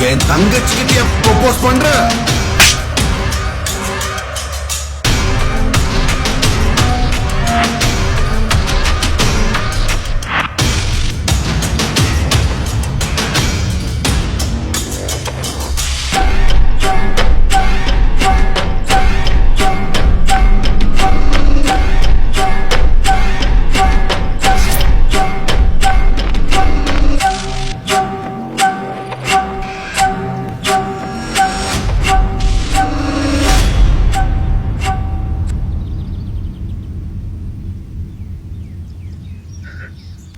என் தங்கச்சிக்கிட்டே propose பண்ற?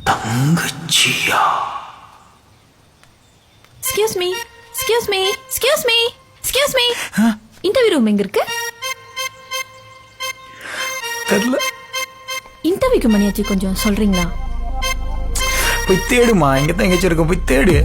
தங்கச்சியா? Excuse me, excuse me, excuse me, excuse me. Interview room எங்க இருக்கு? தெரியல. இன்டர்வியூக்கு மணியாச்சு, கொஞ்சம் சொல்றீங்களா? போய் தேடுமா, இங்க தான் எங்கேயாச்சும் இருக்கும், போய் தேடு.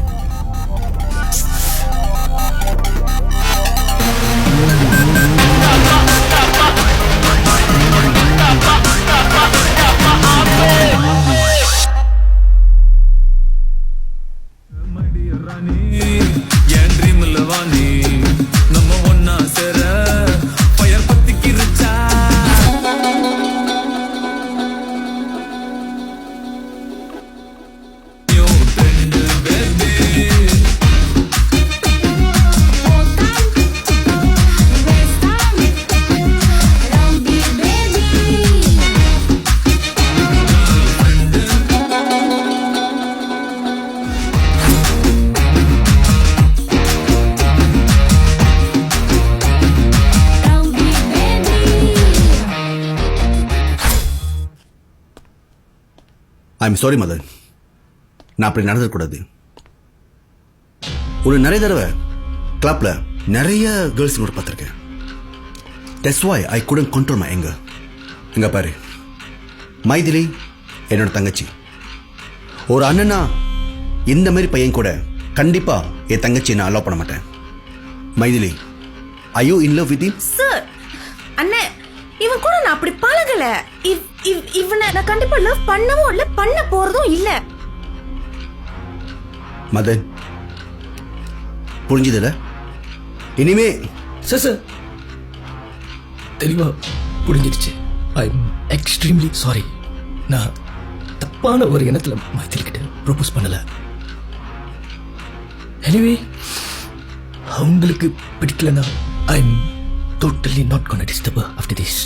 ஐம் சாரி மதன், நான் அப்படி நடந்துடக்கூடாது. ஒரு நிறைய தடவை கிளப்ல நிறைய கேர்ள்ஸ் கூட பார்த்துருக்கேன். That's why I couldn't control my anger. இங்க பாரு, மைதிலி என்னோட தங்கச்சி. ஒரு அண்ணனா இந்த மாதிரி பையன் கூட கண்டிப்பா என் தங்கச்சி நான் அலோவ் பண்ண மாட்டேன். Maithili, I you in love with him? Sir, அண்ணே, இவன் கூட நான் அப்படி பழகல. இவனை நான் கண்டிப்பா லவ் பண்ணவும் இல்ல, பண்ண போறதும் இல்ல. மதன், புரிஞ்சுதுல? இனிமே சார் தெளிவா புரிஞ்சிருச்சு. I am extremely sorry. நான் தப்பான ஒரு எண்ணத்துல மைத்திரி கிட்ட ப்ரொபோஸ் பண்ணல. எனிவே, அவங்களுக்கு பிடிக்கலன்னா I am totally not gonna disturb after this.